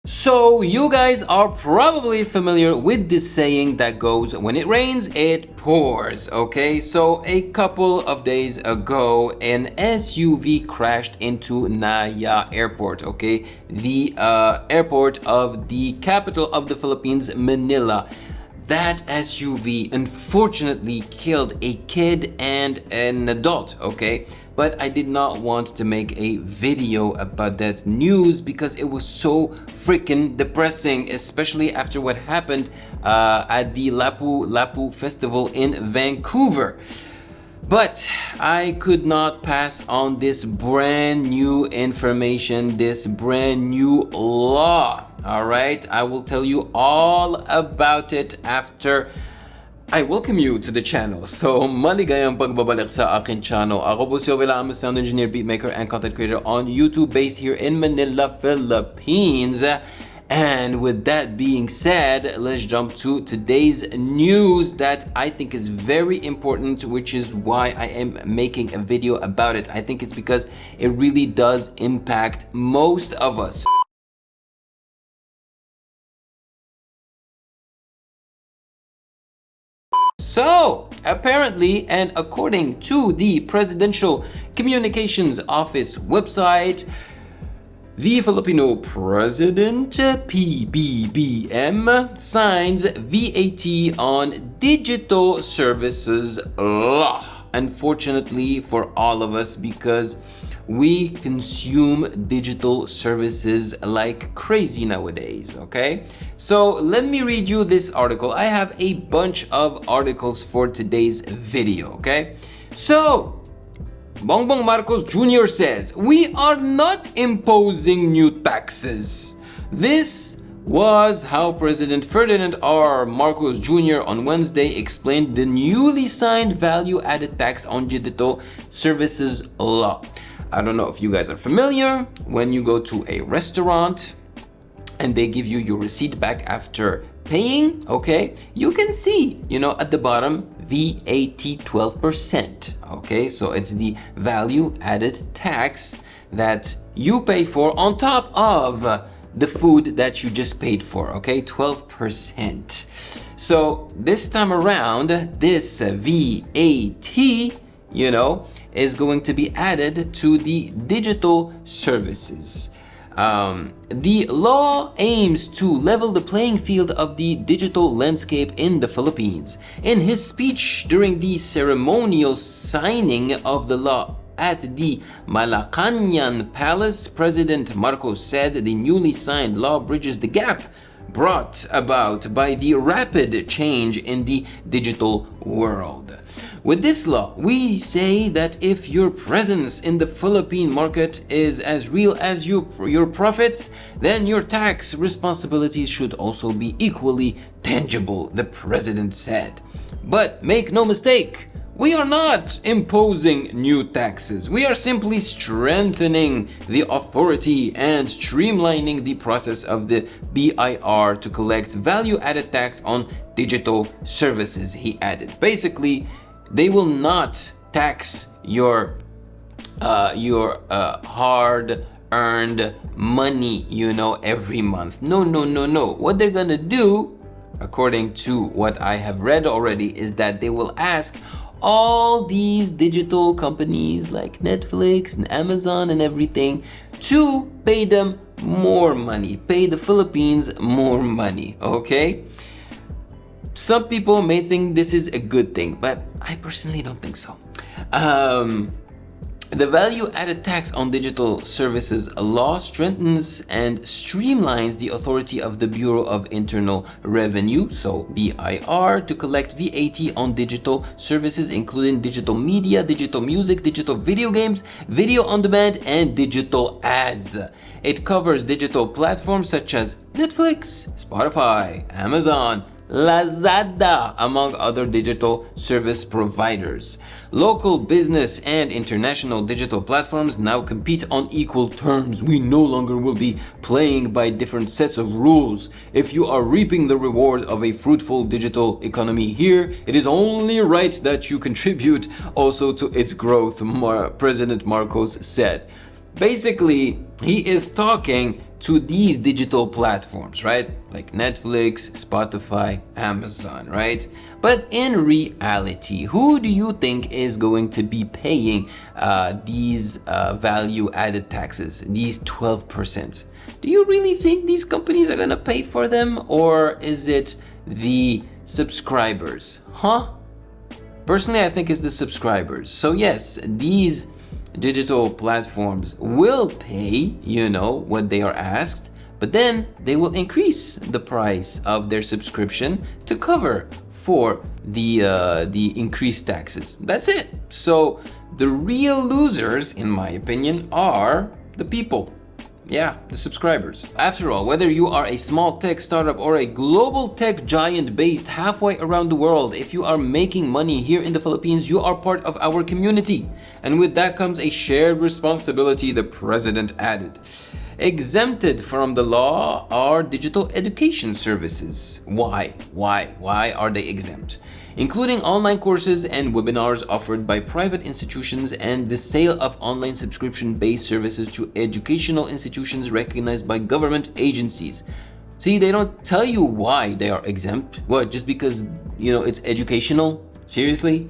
So you guys are probably familiar with this saying that goes, when it rains, it pours, okay? So a couple of days ago, an SUV crashed into Naya Airport, okay? The airport of the capital of the Philippines, Manila. That SUV unfortunately killed a kid and an adult, okay? But I did not want to make a video about that news because it was so freaking depressing, especially after what happened at the Lapu Festival in Vancouver. But I could not pass on this brand new information, this brand new law. All right, I will tell you all about it after I welcome you to the channel. So, maligayang pagbabalik sa akin channel. Ako po si Ovela, I'm a sound engineer, beatmaker, and content creator on YouTube based here in Manila, Philippines. And with that being said, let's jump to today's news that I think is very important, which is why I am making a video about it. I think it's because it really does impact most of us. So, apparently, and according to the Presidential Communications Office website, the Filipino President, PBBM, signs VAT on digital services law. Unfortunately for all of us, because we consume digital services like crazy nowadays, okay? So let me read you this article. I have a bunch of articles for today's video, okay? So, Bongbong Marcos Jr. says, we are not imposing new taxes. This was how President Ferdinand R. Marcos Jr. on Wednesday explained the newly signed value-added tax on digital services law. I don't know if you guys are familiar. When you go to a restaurant and they give you your receipt back after paying, okay, you can see, at the bottom, VAT 12%, okay? So it's the value-added tax that you pay for on top of the food that you just paid for, okay? 12%. So this time around, this VAT, is going to be added to the digital services. The law aims to level the playing field of the digital landscape in the Philippines. In his speech during the ceremonial signing of the law at the Malacañang Palace, President Marcos said the newly signed law bridges the gap brought about by the rapid change in the digital world. With this law, we say that if your presence in the Philippine market is as real as your profits, then your tax responsibilities should also be equally tangible, the president said. But make no mistake, we are not imposing new taxes. We are simply strengthening the authority and streamlining the process of the BIR to collect value-added tax on digital services, he added. Basically, they will not tax your hard-earned money, every month. No. What they're gonna do, according to what I have read already, is that they will ask all these digital companies like Netflix and Amazon and everything to pay them more money, pay the Philippines more money, okay? Some people may think this is a good thing, but I personally don't think so. The value-added tax on digital services law strengthens and streamlines the authority of the Bureau of Internal Revenue, so BIR, to collect VAT on digital services, including digital media, digital music, digital video games, video on demand, and digital ads. It covers digital platforms such as Netflix, Spotify, Amazon, Lazada, among other digital service providers. Local business and international digital platforms now compete on equal terms. We no longer will be playing by different sets of rules. If you are reaping the reward of a fruitful digital economy here, it is only right that you contribute also to its growth, President Marcos said. Basically, he is talking to these digital platforms, right? Like Netflix, Spotify, Amazon, right? But in reality, who do you think is going to be paying these value-added taxes, these 12%? Do you really think these companies are gonna pay for them, or is it the subscribers? Personally, I think it's the subscribers. So yes, these digital platforms will pay, what they are asked, but then they will increase the price of their subscription to cover for the increased taxes. That's it. So the real losers, in my opinion, are the people. Yeah, the subscribers. After all, whether you are a small tech startup or a global tech giant based halfway around the world, if you are making money here in the Philippines, you are part of our community. And with that comes a shared responsibility, the president added. Exempted from the law are digital education services. Why? Why are they exempt? Including online courses and webinars offered by private institutions and the sale of online subscription-based services to educational institutions recognized by government agencies. See, they don't tell you why they are exempt. What, just because, it's educational? Seriously?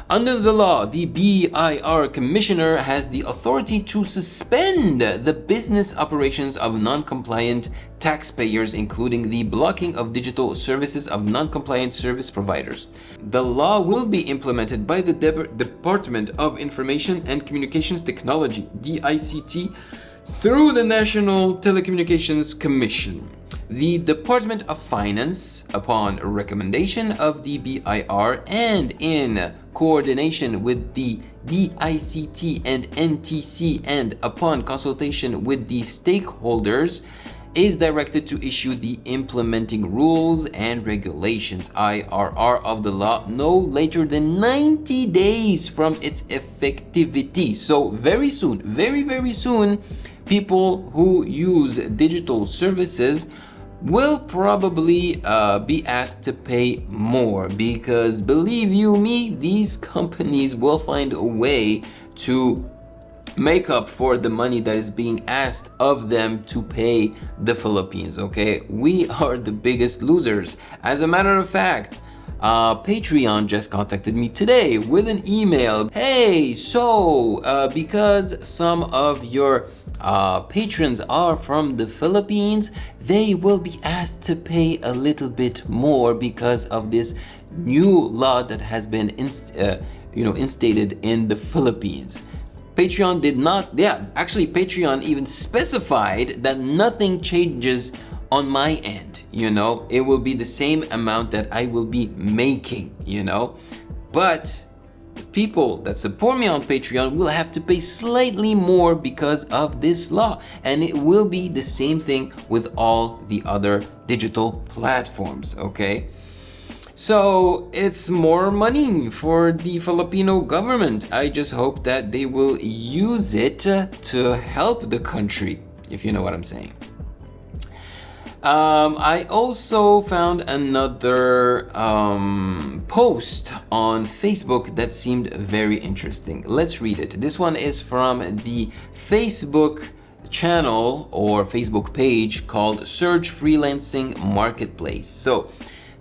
Under the law, the BIR Commissioner has the authority to suspend the business operations of non-compliant taxpayers, including the blocking of digital services of non-compliant service providers. The law will be implemented by the Department of Information and Communications Technology, DICT, through the National Telecommunications Commission. The Department of Finance, upon recommendation of the BIR and in coordination with the DICT and NTC and upon consultation with the stakeholders, is directed to issue the implementing rules and regulations (IRR) of the law no later than 90 days from its effectivity. So very soon, very soon, people who use digital services will probably be asked to pay more, because believe you me, these companies will find a way to make up for the money that is being asked of them to pay the Philippines, okay? We are the biggest losers. As a matter of fact, Patreon just contacted me today with an email. Hey, so because some of your patrons are from the Philippines, they will be asked to pay a little bit more because of this new law that has been instated in the Philippines. Patreon did not, actually Patreon even specified that nothing changes on my end, it will be the same amount that I will be making, but the people that support me on Patreon will have to pay slightly more because of this law, and it will be the same thing with all the other digital platforms, okay? So it's more money for the Filipino government. I just hope that they will use it to help the country, if you know what I'm saying. I also found another post on Facebook that seemed very interesting. Let's read it. This one is from the Facebook channel or Facebook page called Search Freelancing Marketplace. So,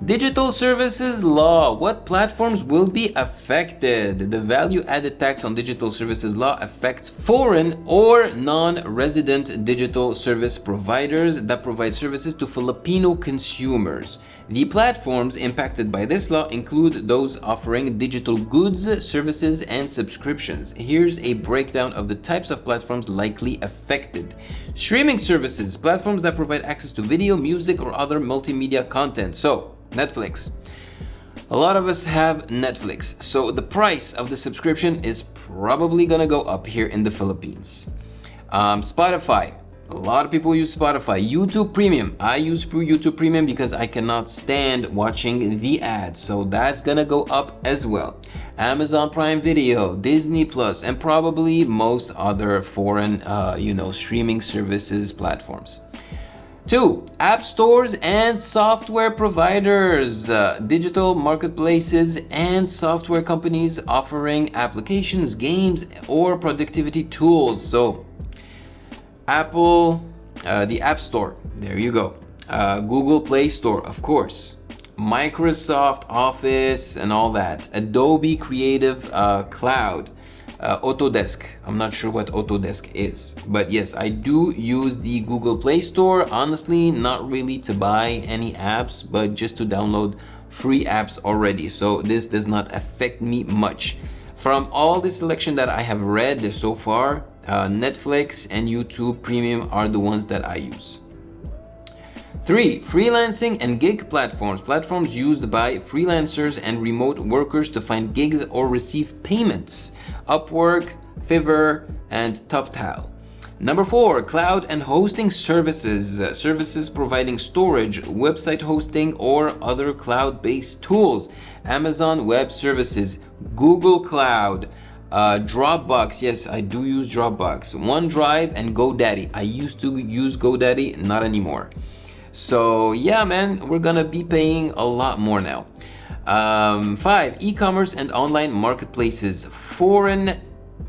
digital services law. What platforms will be affected? The value-added tax on digital services law affects foreign or non-resident digital service providers that provide services to Filipino consumers. The platforms impacted by this law include those offering digital goods, services, and subscriptions. Here's a breakdown of the types of platforms likely affected. Streaming services, platforms that provide access to video, music, or other multimedia content. So, Netflix. A lot of us have Netflix, so the price of the subscription is probably gonna go up here in the Philippines. Spotify. A lot of people use Spotify. YouTube Premium. I use YouTube Premium because I cannot stand watching the ads, so that's gonna go up as well. Amazon Prime Video, Disney Plus, and probably most other foreign, streaming services platforms. 2. App stores and software providers, digital marketplaces and software companies offering applications, games, or productivity tools. So, Apple, the App Store, there you go. Google Play Store, of course. Microsoft Office and all that. Adobe Creative Cloud. Autodesk. I'm not sure what Autodesk is, but yes, I do use the Google Play Store. Honestly, not really to buy any apps, but just to download free apps already. So this does not affect me much. From all the selection that I have read so far, Netflix and YouTube Premium are the ones that I use. 3. Freelancing and gig platforms. Platforms used by freelancers and remote workers to find gigs or receive payments. Upwork, Fiverr, and TopTal. Number 4. Cloud and hosting services. Services providing storage, website hosting, or other cloud-based tools. Amazon Web Services, Google Cloud, Dropbox. Yes, I do use Dropbox. OneDrive and GoDaddy. I used to use GoDaddy, not anymore. So yeah, man, we're gonna be paying a lot more now. 5. E-commerce and online marketplaces. Foreign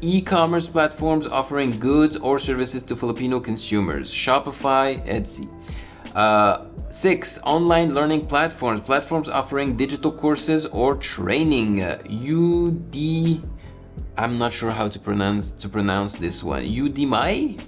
e-commerce platforms offering goods or services to Filipino consumers. Shopify, Etsy. 6. Online learning platforms. Platforms offering digital courses or training. I'm not sure how to pronounce this one. Udemy?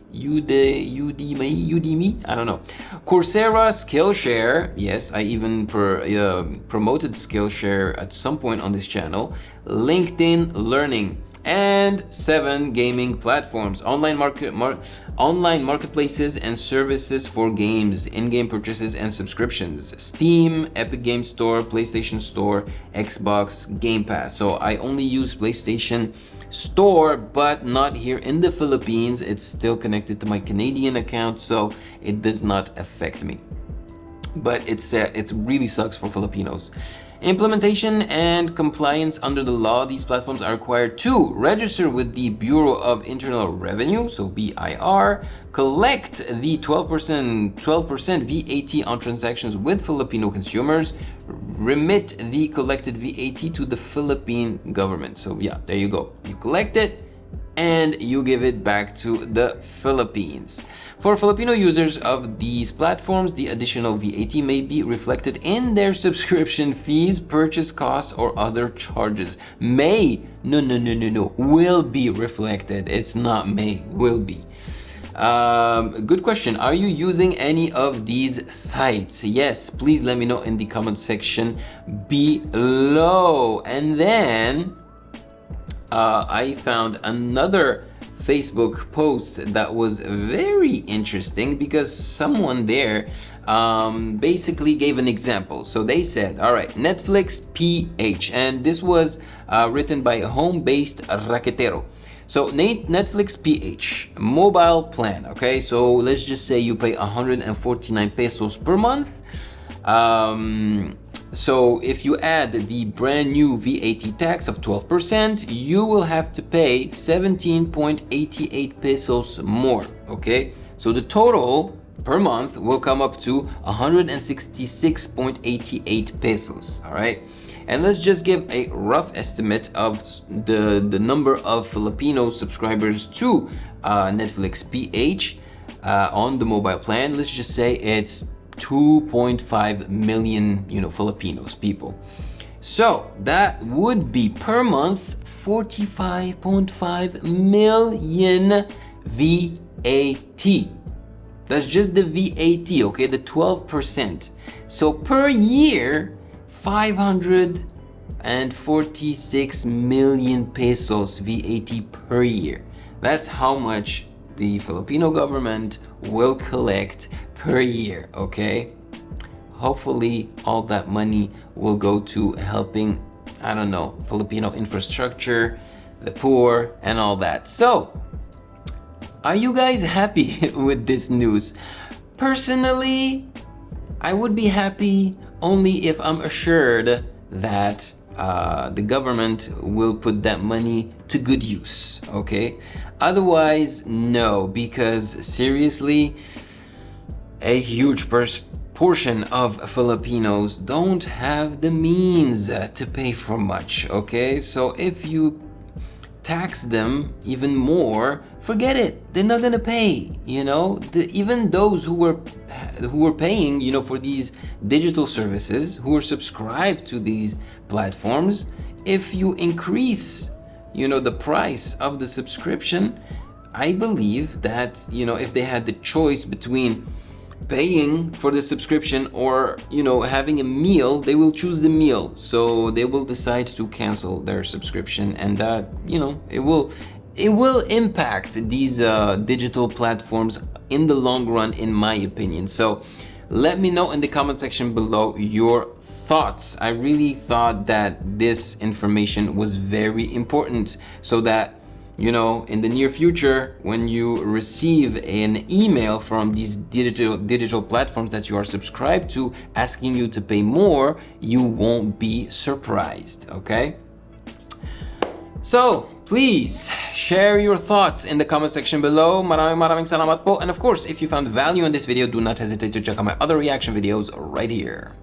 I don't know. Coursera, Skillshare. Yes, I even promoted Skillshare at some point on this channel. LinkedIn Learning. And 7. Gaming platforms. Online marketplaces and services for games, in-game purchases and subscriptions. Steam, Epic Game Store, PlayStation Store, Xbox, Game Pass. So I only use PlayStation Store, but not here in the Philippines. It's still connected to my Canadian account, so it does not affect me. But it really sucks for Filipinos. Implementation and compliance under the law. These platforms are required to register with the Bureau of Internal Revenue, so BIR, collect the 12% VAT on transactions with Filipino consumers, remit the collected VAT to the Philippine government. So yeah, there you go. You collect it and you give it back to the Philippines. For Filipino users of these platforms, the additional VAT may be reflected in their subscription fees, purchase costs, or other charges. Will be reflected. It's not may, will be. Good question. Are you using any of these sites? Yes, please let me know in the comment section below. And then I found another Facebook post that was very interesting because someone there basically gave an example. So they said, all right, Netflix PH, and this was written by a home-based raquetero. So Netflix PH, mobile plan, okay? So let's just say you pay 149 pesos per month. So if you add the brand new VAT tax of 12%, you will have to pay 17.88 pesos more, okay? So the total per month will come up to 166.88 pesos, all right? And let's just give a rough estimate of the number of Filipino subscribers to Netflix PH on the mobile plan. Let's just say it's 2.5 million, Filipinos people. So that would be per month 45.5 million VAT. That's just the VAT, okay, the 12%. So per year, 546 million pesos VAT per year. That's how much the Filipino government will collect per year, okay? Hopefully all that money will go to helping, I don't know, Filipino infrastructure, the poor, and all that. So, are you guys happy with this news? Personally, I would be happy only if I'm assured that the government will put that money to good use, okay? Otherwise, no, because seriously, a huge portion of Filipinos don't have the means to pay for much, okay? So if you tax them even more, forget it. They're not gonna pay. You know, even those who were paying, you know, for these digital services, who are subscribed to these platforms, if you increase, you know, the price of the subscription, I believe that, you know, if they had the choice between paying for the subscription or, you know, having a meal, they will choose the meal. So they will decide to cancel their subscription, and that, you know, it will impact these digital platforms in the long run, in my opinion. So let me know in the comment section below your thoughts. I really thought that this information was very important, so that, you know, in the near future, when you receive an email from these digital platforms that you are subscribed to asking you to pay more, you won't be surprised, okay? So please share your thoughts in the comment section below. Maraming salamat po. And of course, if you found value in this video, do not hesitate to check out my other reaction videos right here.